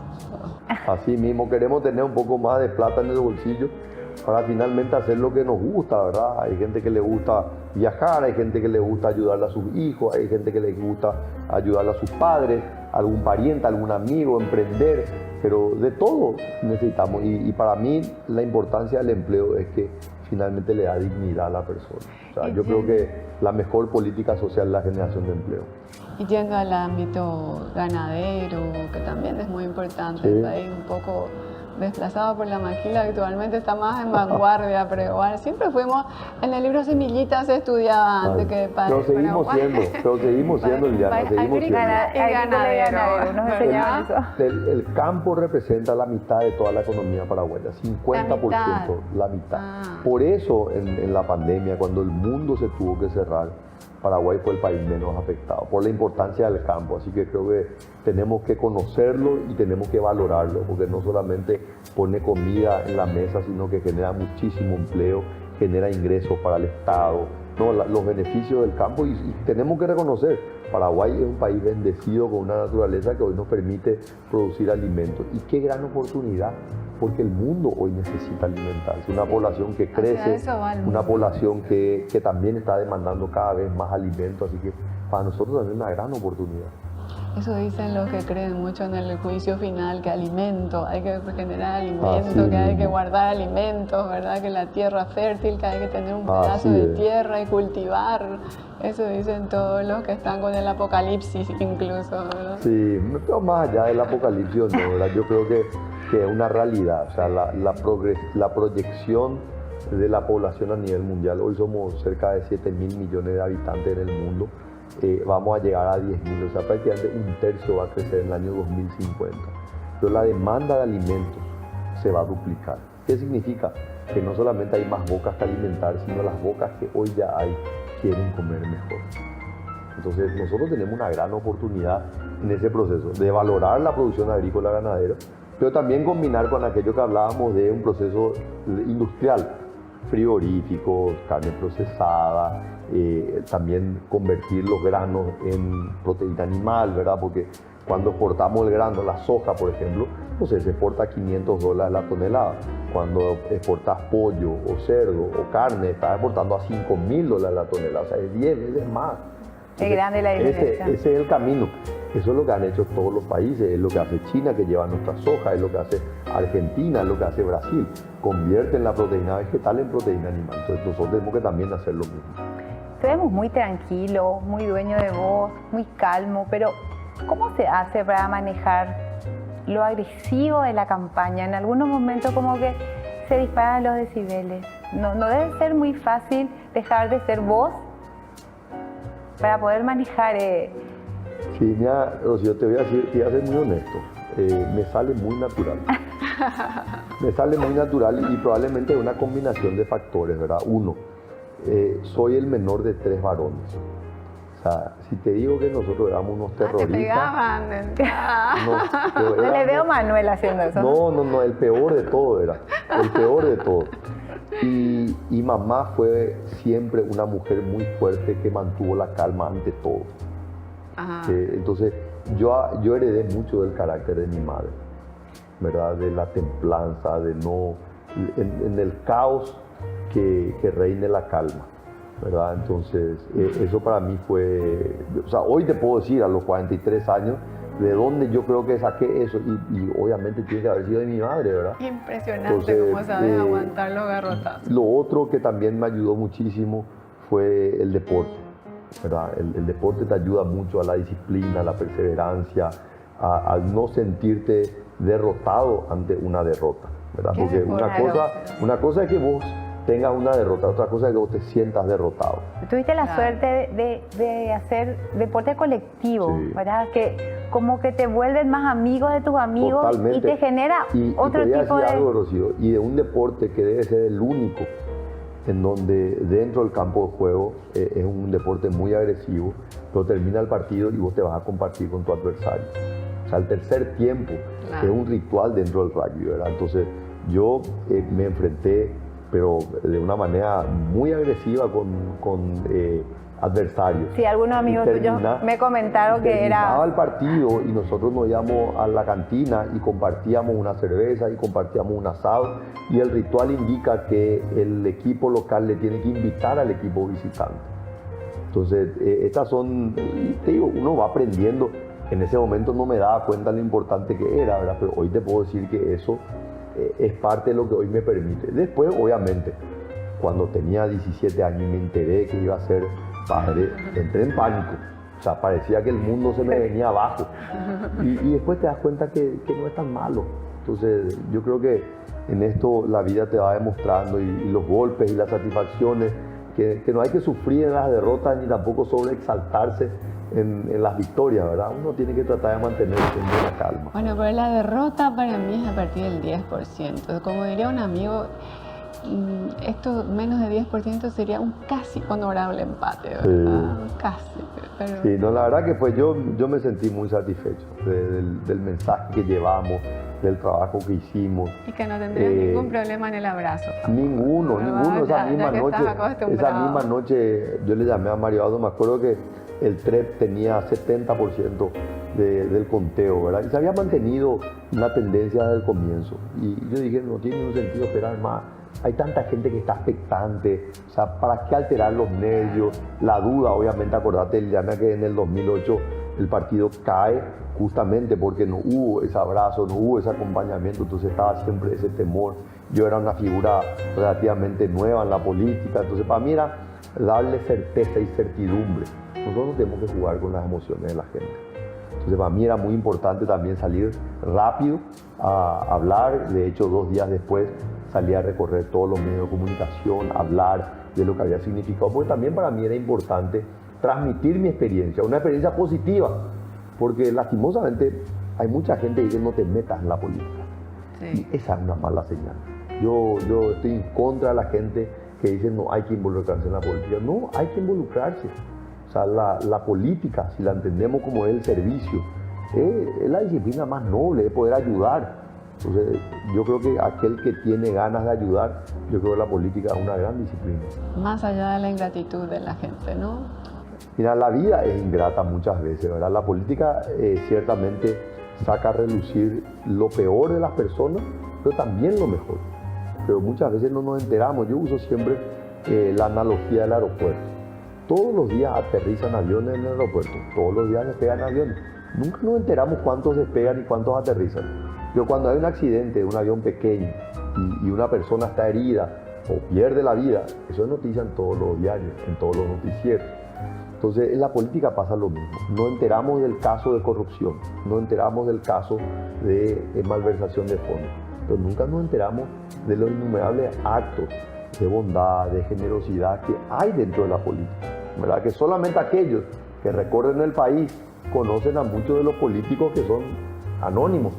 Así mismo, queremos tener un poco más de plata en el bolsillo para finalmente hacer lo que nos gusta, ¿verdad? Hay gente que le gusta viajar, hay gente que le gusta ayudarle a sus hijos, hay gente que le gusta ayudarle a sus padres, algún pariente, algún amigo, emprender, pero de todo necesitamos. Y para mí la importancia del empleo es que finalmente le da dignidad a la persona. O sea, yo creo que la mejor política social es la generación de empleo. Y yendo al ámbito ganadero, que también es muy importante, sí. El país un poco desplazado por la maquila, actualmente está más en vanguardia, pero igual siempre fuimos, en el libro Semillitas se estudiaba antes que para pero seguimos siendo, Liliana, seguimos siendo. Ganadero, nos enseñaban eso. El campo representa la mitad de toda la economía paraguaya, 50%, la mitad. Por eso en la pandemia, cuando el mundo se tuvo que cerrar, Paraguay fue el país menos afectado, por la importancia del campo. Así que creo que tenemos que conocerlo y tenemos que valorarlo, porque no solamente pone comida en la mesa, sino que genera muchísimo empleo, genera ingresos para el Estado, ¿no? Los beneficios del campo y tenemos que reconocer, Paraguay es un país bendecido con una naturaleza que hoy nos permite producir alimentos. Y qué gran oportunidad, porque el mundo hoy necesita alimentarse. Una población que crece, una población que también está demandando cada vez más alimentos, así que para nosotros también es una gran oportunidad. Eso dicen los que creen mucho en el juicio final, que alimento, hay que generar alimento, que hay que guardar alimentos, ¿verdad? Que la tierra es fértil, que hay que tener un pedazo de tierra y cultivar. Eso dicen todos los que están con el apocalipsis incluso, ¿verdad? Sí, pero más allá del apocalipsis, no, ¿verdad? Yo creo que es una realidad, o sea, la proyección de la población a nivel mundial. Hoy somos cerca de 7.000 millones de habitantes en el mundo. Vamos a llegar a 10.000, o sea, prácticamente un tercio va a crecer en el año 2050. Pero la demanda de alimentos se va a duplicar. ¿Qué significa? Que no solamente hay más bocas que alimentar, sino las bocas que hoy ya hay quieren comer mejor. Entonces nosotros tenemos una gran oportunidad en ese proceso de valorar la producción agrícola ganadera, pero también combinar con aquello que hablábamos de un proceso industrial, frigoríficos, carne procesada, también convertir los granos en proteína animal, ¿verdad? Porque cuando exportamos el grano, la soja, por ejemplo, se exporta a $500 la tonelada. Cuando exportas pollo o cerdo o carne, estás exportando a $5.000 la tonelada, o sea, es 10 veces más. Es grande la diferencia. Ese es el camino. Eso es lo que han hecho todos los países, es lo que hace China, que lleva nuestra soja, es lo que hace Argentina, es lo que hace Brasil. Convierten la proteína vegetal en proteína animal. Entonces nosotros tenemos que también hacer lo mismo. Te vemos muy tranquilo, muy dueño de voz, muy calmo, pero ¿cómo se hace para manejar lo agresivo de la campaña? En algunos momentos como que se disparan los decibeles. No debe ser muy fácil dejar de ser vos para poder manejar. Sí, mira, Rocío, te voy a ser muy honesto. Me sale muy natural. Me sale muy natural y probablemente es una combinación de factores, ¿verdad? Uno, soy el menor de 3 varones. O sea, si te digo que nosotros éramos unos terroristas... Te pegaban. No le veo a Manuel haciendo eso. No, el peor de todo era. El peor de todo. Y mamá fue siempre una mujer muy fuerte que mantuvo la calma ante todo. Entonces, yo heredé mucho del carácter de mi madre, ¿verdad? De la templanza, de no... En el caos que reine la calma, ¿verdad? Entonces, eso para mí fue... O sea, hoy te puedo decir, a los 43 años, de dónde yo creo que saqué eso, y obviamente tiene que haber sido de mi madre, ¿verdad? Impresionante. Entonces, cómo sabes aguantar los garrotazos. Lo otro que también me ayudó muchísimo fue el deporte, ¿verdad? El deporte te ayuda mucho a la disciplina, a la perseverancia, a no sentirte derrotado ante una derrota, ¿verdad? Porque una cosa es que vos tengas una derrota, otra cosa es que vos te sientas derrotado. Tuviste la suerte de hacer deporte colectivo, Sí. ¿verdad? Que como que te vuelven más amigos de tus amigos. Totalmente. Y te genera otro y te voy a tipo decir de... algo, Rocío, y de un deporte que debe ser el único en donde dentro del campo de juego es un deporte muy agresivo, pero termina el partido y vos te vas a compartir con tu adversario. O sea, el tercer tiempo es un ritual dentro del rugby, ¿verdad? Entonces yo me enfrenté, pero de una manera muy agresiva con adversarios. Sí, algunos amigos tuyos me comentaron que Terminaba era... el partido y nosotros nos íbamos a la cantina y compartíamos una cerveza y compartíamos un asado, y el ritual indica que el equipo local le tiene que invitar al equipo visitante. Entonces, estas son, te digo, uno va aprendiendo. En ese momento no me daba cuenta lo importante que era, ¿verdad? Pero hoy te puedo decir que eso es parte de lo que hoy me permite. Después, obviamente, cuando tenía 17 años y me enteré que iba a ser padre, entré en pánico. O sea, parecía que el mundo se me venía abajo. Y después te das cuenta que no es tan malo. Entonces, yo creo que en esto la vida te va demostrando, y los golpes y las satisfacciones, que no hay que sufrir en las derrotas ni tampoco sobreexaltarse en las victorias, ¿verdad? Uno tiene que tratar de mantenerse en la calma. Bueno, pero la derrota para mí es a partir del 10%. Como diría un amigo, esto menos de 10% sería un casi honorable empate, ¿verdad? Casi. Pero... Sí, no, la verdad que pues yo me sentí muy satisfecho del mensaje que llevamos, del trabajo que hicimos. Y que no tendrías ningún problema en el abrazo. Ninguno. Esa misma noche yo le llamé a Mario Aldo, me acuerdo que el TREP tenía 70% del conteo, ¿verdad? Y se había mantenido una tendencia desde el comienzo. Y yo dije, no tiene ningún sentido esperar más. Hay tanta gente que está expectante, o sea, ¿para qué alterar los nervios? La duda, obviamente, acordate, ya que en el 2008 el partido cae justamente porque no hubo ese abrazo, no hubo ese acompañamiento, entonces estaba siempre ese temor. Yo era una figura relativamente nueva en la política, entonces para mí era darle certeza y certidumbre. Nosotros tenemos que jugar con las emociones de la gente. Entonces para mí era muy importante también salir rápido a hablar. De hecho, 2 días después salí a recorrer todos los medios de comunicación, hablar de lo que había significado, porque también para mí era importante transmitir mi experiencia, una experiencia positiva, porque lastimosamente hay mucha gente que dice no te metas en la política. Sí. Y esa es una mala señal. Yo estoy en contra de la gente que dice no hay que involucrarse en la política. No, hay que involucrarse. O sea, la política, si la entendemos como el servicio, es la disciplina más noble, es poder ayudar. Entonces, yo creo que aquel que tiene ganas de ayudar, yo creo que la política es una gran disciplina. Más allá de la ingratitud de la gente, ¿no? Mira, la vida es ingrata muchas veces, ¿verdad? La política ciertamente saca a relucir lo peor de las personas, pero también lo mejor. Pero muchas veces no nos enteramos. Yo uso siempre la analogía del aeropuerto. Todos los días aterrizan aviones en el aeropuerto, todos los días despegan aviones. Nunca nos enteramos cuántos despegan y cuántos aterrizan. Pero cuando hay un accidente de un avión pequeño y una persona está herida o pierde la vida, eso es noticia en todos los diarios, en todos los noticieros. Entonces, en la política pasa lo mismo. No enteramos del caso de corrupción, no enteramos del caso de malversación de fondos, pero nunca nos enteramos de los innumerables actos de bondad, de generosidad que hay dentro de la política, ¿verdad? Que solamente aquellos que recorren el país conocen a muchos de los políticos que son anónimos,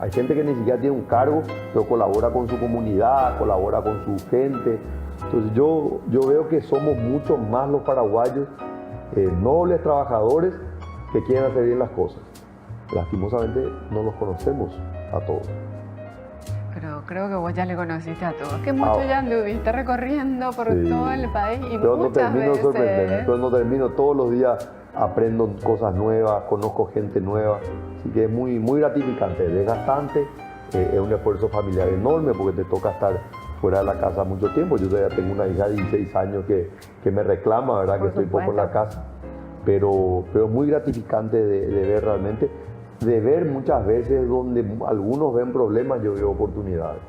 Hay gente que ni siquiera tiene un cargo, pero colabora con su comunidad, colabora con su gente. Entonces yo veo que somos mucho más los paraguayos, nobles trabajadores, que quieren hacer bien las cosas. Lastimosamente no los conocemos a todos. Pero creo que vos ya le conociste a todos. Que mucho ya anduviste recorriendo por todo el país y pero muchas veces. Pero no termino, todos los días aprendo cosas nuevas, conozco gente nueva. Así que es muy, muy gratificante, desgastante, es un esfuerzo familiar enorme porque te toca estar fuera de la casa mucho tiempo. Yo todavía tengo una hija de 16 años que me reclama, ¿verdad? Que estoy poco en la casa. Pero muy gratificante de ver realmente, de ver muchas veces donde algunos ven problemas, yo veo oportunidades.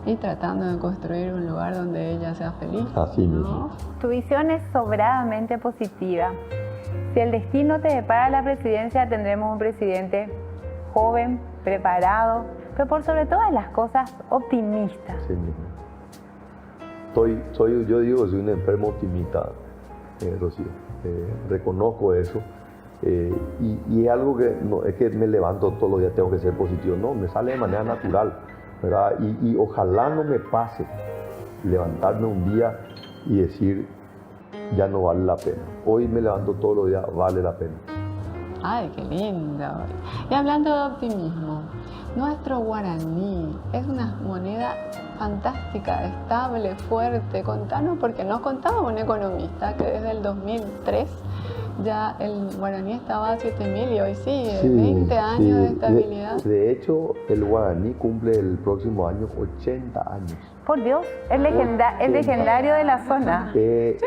Y tratando de construir un lugar donde ella sea feliz. Así mismo. Tu visión es sobradamente positiva. Si el destino te depara la presidencia, tendremos un presidente joven, preparado, pero por sobre todas las cosas, optimista. Así mismo. Yo digo, soy un enfermo optimista, Rocío. Reconozco eso. Y es algo que no es que me levanto todos los días, tengo que ser positivo. No, me sale de manera natural, ¿verdad? Y ojalá no me pase levantarme un día y decir, ya no vale la pena. Hoy me levanto todos los días, vale la pena. Ay, qué lindo. Y hablando de optimismo, nuestro guaraní es una moneda fantástica, estable, fuerte. Contanos, porque nos contaba un economista que desde el 2003 ya el guaraní estaba a 7.000 y hoy sigue, 20 años de estabilidad. De hecho, el guaraní cumple el próximo año 80 años. Por Dios, el legendario de la zona. Es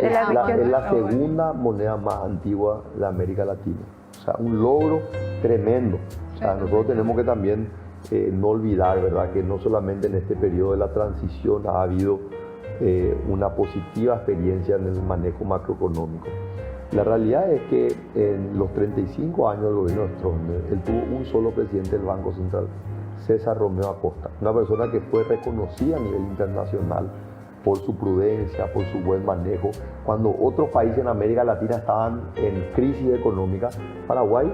la segunda moneda más antigua de América Latina. O sea, un logro tremendo. O sea, nosotros tenemos que también no olvidar, ¿verdad?, que no solamente en este periodo de la transición ha habido una positiva experiencia en el manejo macroeconómico. La realidad es que en los 35 años del gobierno de Stroessner, él tuvo un solo presidente del Banco Central, César Romeo Acosta, una persona que fue reconocida a nivel internacional por su prudencia, por su buen manejo. Cuando otros países en América Latina estaban en crisis económica, Paraguay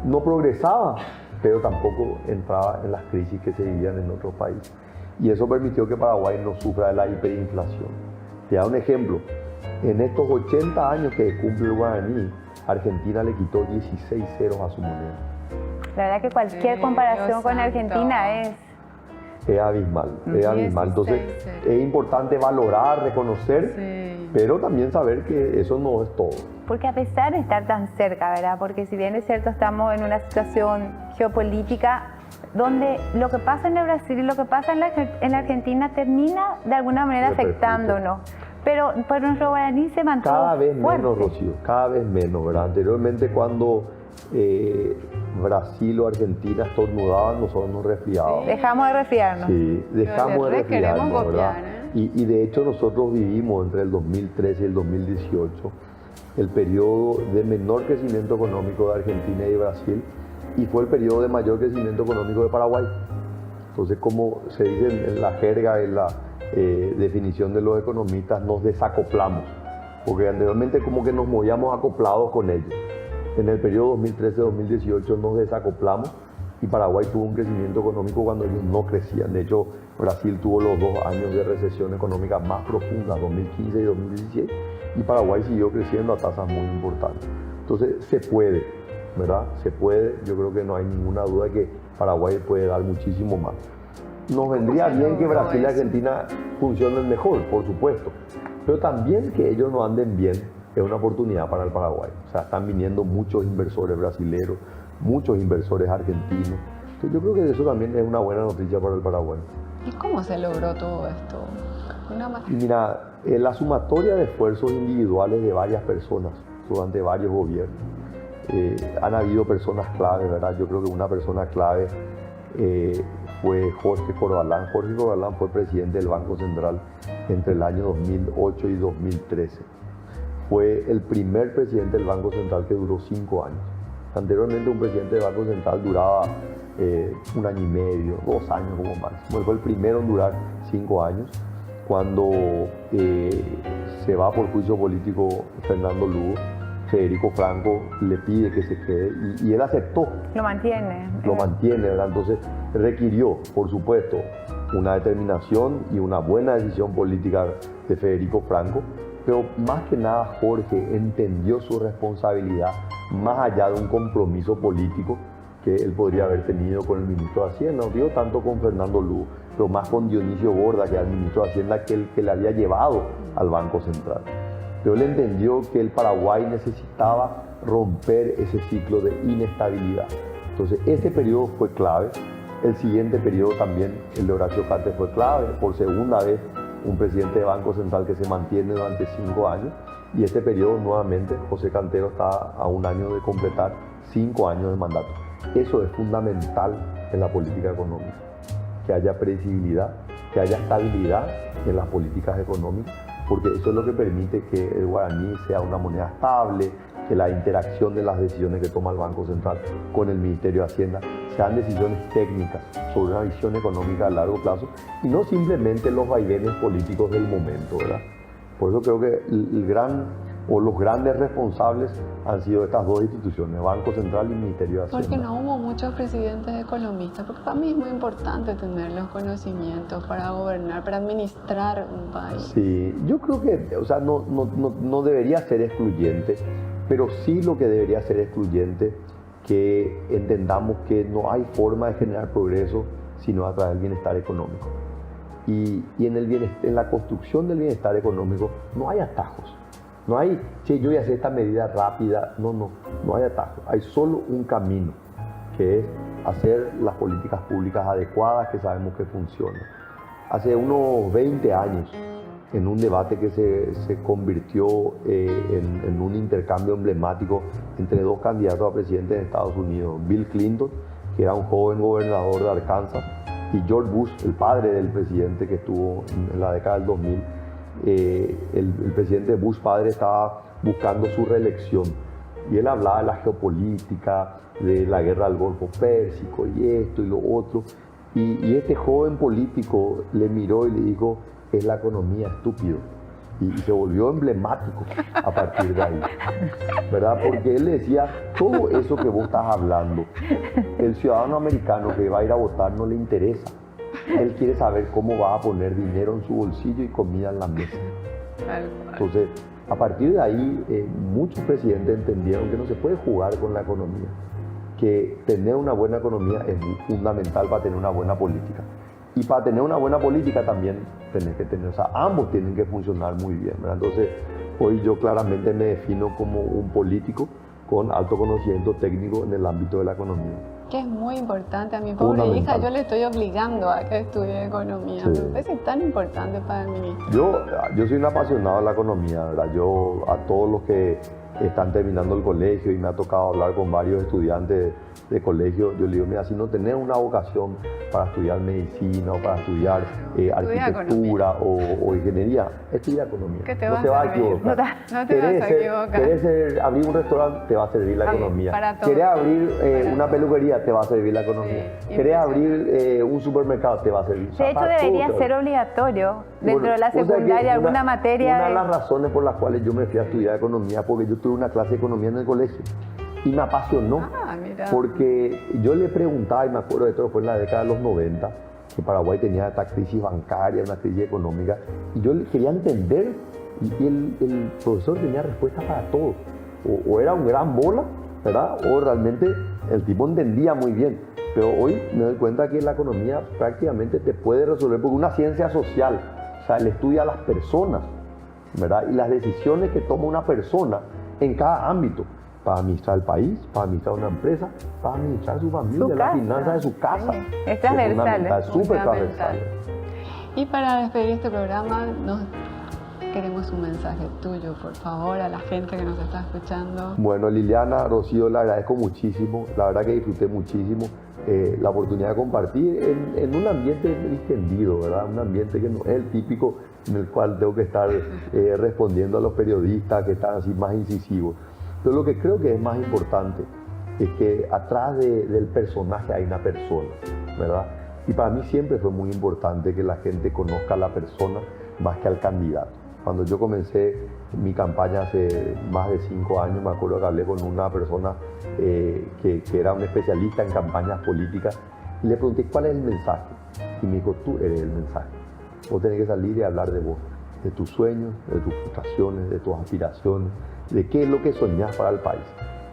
no progresaba, pero tampoco entraba en las crisis que se vivían en otros países. Y eso permitió que Paraguay no sufra de la hiperinflación. Te da un ejemplo. En estos 80 años que cumple el guaraní, Argentina le quitó 16 ceros a su moneda. La verdad que cualquier comparación con Argentina es abismal, es abismal. Entonces es importante valorar, reconocer, pero también saber que eso no es todo. Porque a pesar de estar tan cerca, ¿verdad? Porque si bien es cierto estamos en una situación geopolítica donde lo que pasa en el Brasil y lo que pasa en la Argentina termina de alguna manera afectándonos. Pero nuestro guaraní se mantuvo cada vez fuerte. Menos, Rocío, cada vez menos, ¿verdad? Anteriormente cuando Brasil o Argentina estornudaban, nosotros nos resfriábamos. Dejamos de resfriarnos. Sí, dejamos de resfriarnos, copiar, ¿verdad? Y de hecho nosotros vivimos entre el 2013 y el 2018 el periodo de menor crecimiento económico de Argentina y de Brasil, y fue el periodo de mayor crecimiento económico de Paraguay. Entonces, como se dice en la jerga, en la definición de los economistas, nos desacoplamos, porque anteriormente como que nos movíamos acoplados con ellos. En el periodo 2013-2018 nos desacoplamos y Paraguay tuvo un crecimiento económico cuando ellos no crecían. De hecho, Brasil tuvo los 2 años de recesión económica más profunda, 2015 y 2017, y Paraguay siguió creciendo a tasas muy importantes. Entonces, se puede, ¿verdad? Se puede. Yo creo que no hay ninguna duda de que Paraguay puede dar muchísimo más. Nos vendría bien que Brasil y Argentina funcionen mejor, por supuesto, pero también que ellos no anden bien es una oportunidad para el Paraguay. O sea, están viniendo muchos inversores brasileños, muchos inversores argentinos. Entonces yo creo que eso también es una buena noticia para el Paraguay. ¿Y cómo se logró todo esto? Y mira, la sumatoria de esfuerzos individuales de varias personas durante varios gobiernos. Han habido personas claves, ¿verdad? Yo creo que una persona clave fue Jorge Corvalán. Jorge Corvalán fue presidente del Banco Central entre el año 2008 y 2013. Fue el primer presidente del Banco Central que duró 5 años. Anteriormente un presidente del Banco Central duraba 1 año y medio, 2 años como máximo. Él fue el primero en durar 5 años. Cuando se va por juicio político Fernando Lugo, Federico Franco le pide que se quede y él aceptó. Lo mantiene. Lo mantiene, ¿verdad? Entonces requirió, por supuesto, una determinación y una buena decisión política de Federico Franco, pero más que nada Jorge entendió su responsabilidad más allá de un compromiso político que él podría haber tenido con el ministro de Hacienda, no digo tanto con Fernando Lugo, pero más con Dionisio Borda, que era el ministro de Hacienda que le había llevado al Banco Central. Pero él entendió que el Paraguay necesitaba romper ese ciclo de inestabilidad. Entonces ese periodo fue clave. El siguiente periodo también, el de Horacio Cartes, fue clave. Por segunda vez, un presidente de Banco Central que se mantiene durante 5 años. Y este periodo, nuevamente, José Cantero está a 1 año de completar 5 años de mandato. Eso es fundamental en la política económica. Que haya previsibilidad, que haya estabilidad en las políticas económicas, porque eso es lo que permite que el guaraní sea una moneda estable, que la interacción de las decisiones que toma el Banco Central con el Ministerio de Hacienda sean decisiones técnicas sobre una visión económica a largo plazo y no simplemente los vaivenes políticos del momento, ¿verdad? Por eso creo que los grandes responsables han sido estas dos instituciones, Banco Central y Ministerio de Hacienda. Porque no hubo muchos presidentes economistas, porque para mí es muy importante tener los conocimientos para gobernar, para administrar un país. Sí, yo creo que, o sea, no debería ser excluyente, pero sí lo que debería ser excluyente, que entendamos que no hay forma de generar progreso sino a través del bienestar económico. Y en la construcción del bienestar económico no hay atajos. No hay, che, yo voy a hacer esta medida rápida. No hay atajos. Hay solo un camino, que es hacer las políticas públicas adecuadas que sabemos que funcionan. Hace unos 20 años, en un debate que se convirtió en un intercambio emblemático entre dos candidatos a presidente de Estados Unidos, Bill Clinton, que era un joven gobernador de Arkansas, y George Bush, el padre del presidente que estuvo en la década del 2000. El presidente Bush padre estaba buscando su reelección y él hablaba de la geopolítica, de la guerra del Golfo Pérsico y esto y lo otro, y este joven político le miró y le dijo: es la economía, estúpido. Y se volvió emblemático a partir de ahí, ¿verdad? Porque él le decía: todo eso que vos estás hablando, el ciudadano americano que va a ir a votar no le interesa. Él quiere saber cómo va a poner dinero en su bolsillo y comida en la mesa. Entonces, a partir de ahí, muchos presidentes entendieron que no se puede jugar con la economía, que tener una buena economía es fundamental para tener una buena política. Y para tener una buena política también tenés que tener, o sea, ambos tienen que funcionar muy bien, ¿verdad? Entonces, hoy yo claramente me defino como un político con alto conocimiento técnico en el ámbito de la economía. Que es muy importante. A mi pobre hija yo le estoy obligando a que estudie economía. Sí. Me parece tan importante para el ministro. Yo soy un apasionado de la economía, ¿verdad? Yo, a todos los que están terminando el colegio, y me ha tocado hablar con varios estudiantes de colegio, yo le digo: mira, si no tenés una vocación para estudiar medicina o para estudiar arquitectura o ingeniería, estudia economía. ¿Qué te no te va a equivocar. No te vas a equivocar. ¿Querés abrir un restaurante? Te va a servir la economía. ¿Querés abrir una peluquería? Te va a servir la economía. Sí, ¿Querés abrir un supermercado? Te va a servir. De hecho, debería ser obligatorio dentro de la secundaria, alguna materia. Una de las razones por las cuales yo me fui a estudiar economía, porque yo tuve una clase de economía en el colegio y me apasionó, porque yo le preguntaba, y me acuerdo de todo, fue en la década de los 90, que Paraguay tenía esta crisis bancaria, una crisis económica, y yo quería entender, y el profesor tenía respuestas para todo, o era un gran bola, ¿verdad? O realmente el tipo entendía muy bien. Pero hoy me doy cuenta que la economía prácticamente te puede resolver, porque es una ciencia social, o sea, él estudia a las personas, ¿verdad? Y las decisiones que toma una persona en cada ámbito, para administrar el país, para administrar una empresa, para administrar su familia, la finanza de su casa. Sí. Es transversal. Es súper transversal. Y para despedir este programa, queremos un mensaje tuyo, por favor, a la gente que nos está escuchando. Bueno, Liliana, Rocío, le agradezco muchísimo. La verdad que disfruté muchísimo la oportunidad de compartir en un ambiente distendido, ¿verdad? Un ambiente que no es el típico en el cual tengo que estar respondiendo a los periodistas que están así más incisivos. Pero lo que creo que es más importante es que atrás del personaje hay una persona, ¿verdad? Y para mí siempre fue muy importante que la gente conozca a la persona más que al candidato. Cuando yo comencé mi campaña hace más de 5 años, me acuerdo que hablé con una persona que era un especialista en campañas políticas y le pregunté cuál es el mensaje. Y me dijo, tú eres el mensaje. Vos tenés que salir y hablar de vos, de tus sueños, de tus frustraciones, de tus aspiraciones, de qué es lo que soñás para el país.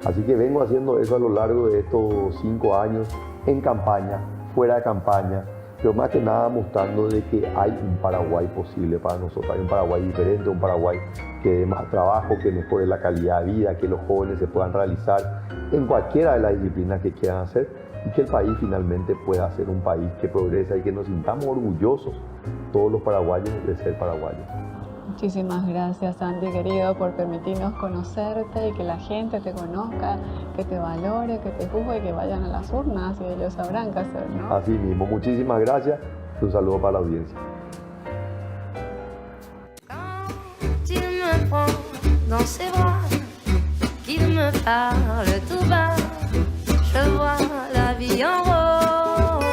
Así que vengo haciendo eso a lo largo de estos 5 años, en campaña, fuera de campaña, pero más que nada mostrando de que hay un Paraguay posible para nosotros, hay un Paraguay diferente, un Paraguay que dé más trabajo, que mejore la calidad de vida, que los jóvenes se puedan realizar en cualquiera de las disciplinas que quieran hacer y que el país finalmente pueda ser un país que progresa y que nos sintamos orgullosos todos los paraguayos de ser paraguayos. Muchísimas gracias, Santi, querido, por permitirnos conocerte y que la gente te conozca, que te valore, que te juzgue y que vayan a las urnas y ellos sabrán qué hacer, ¿no? Así mismo, muchísimas gracias. Un saludo para la audiencia. Quand il me prend dans ses bras, qu'il me parle tout bas, je vois la vie en rose.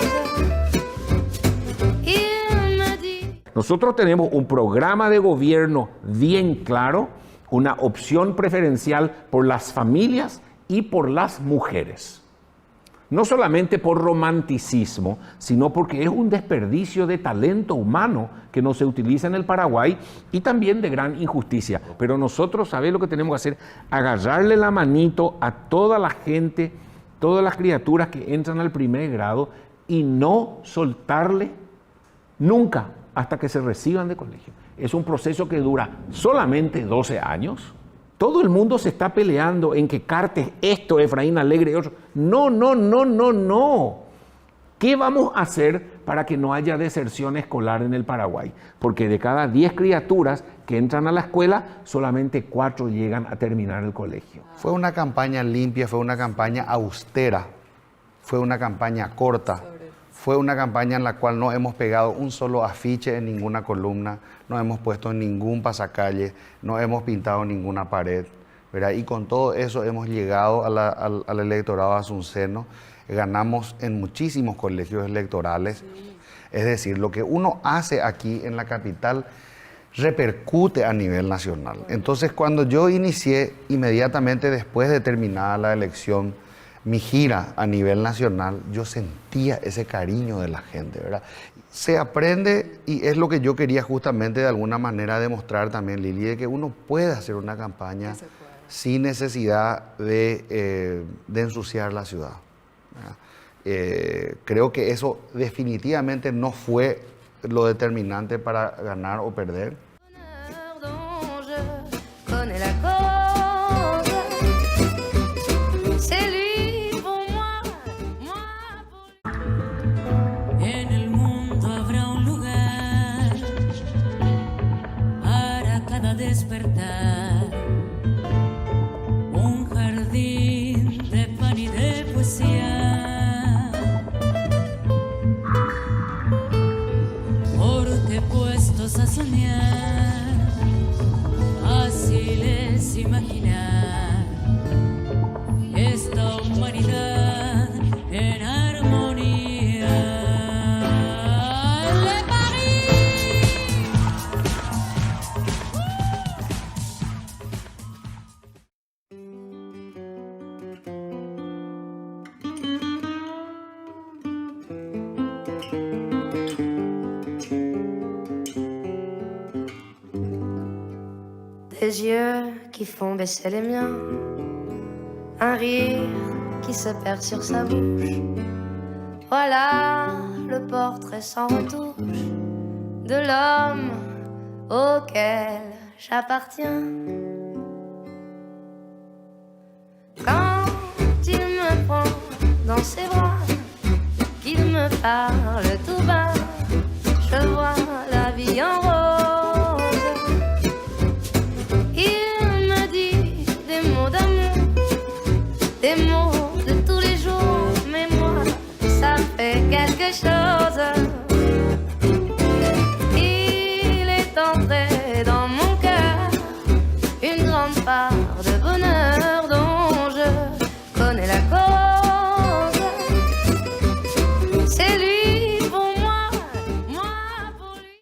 Il me dit... Nosotros tenemos un programa de gobierno bien claro, una opción preferencial por las familias y por las mujeres. No solamente por romanticismo, sino porque es un desperdicio de talento humano que no se utiliza en el Paraguay y también de gran injusticia. Pero nosotros, ¿sabés lo que tenemos que hacer? Agarrarle la manito a toda la gente, todas las criaturas que entran al primer grado y no soltarle nunca hasta que se reciban de colegio. Es un proceso que dura solamente 12 años. Todo el mundo se está peleando en que Cartes esto, Efraín Alegre y otro. No, no, no, no, no. ¿Qué vamos a hacer para que no haya deserción escolar en el Paraguay? Porque de cada 10 criaturas que entran a la escuela, solamente 4 llegan a terminar el colegio. Fue una campaña limpia, fue una campaña austera, fue una campaña corta. Fue una campaña en la cual no hemos pegado un solo afiche en ninguna columna, no hemos puesto ningún pasacalle, no hemos pintado ninguna pared, ¿verdad? Y con todo eso hemos llegado al electorado asunceno, ganamos en muchísimos colegios electorales. Es decir, lo que uno hace aquí en la capital repercute a nivel nacional. Entonces, cuando yo inicié inmediatamente después de terminada la elección, mi gira a nivel nacional, yo sentía ese cariño de la gente, ¿verdad? Se aprende y es lo que yo quería justamente de alguna manera demostrar también, Lili, de que uno puede hacer una campaña sin necesidad de ensuciar la ciudad, ¿verdad? Creo que eso definitivamente no fue lo determinante para ganar o perder. Despertar, un jardín de pan y de poesía, porque puestos a soñar, fácil es imaginar esta humanidad en armonía. Des yeux qui font baisser les miens, un rire qui se perd sur sa bouche. Voilà le portrait sans retouche de l'homme auquel j'appartiens. Quand il me prend dans ses bras, qu'il me parle tout bas, je vois la vie en rose. Des mots de tous les jours, mais moi, ça fait quelque chose. Il est entré dans mon cœur une grande part de bonheur.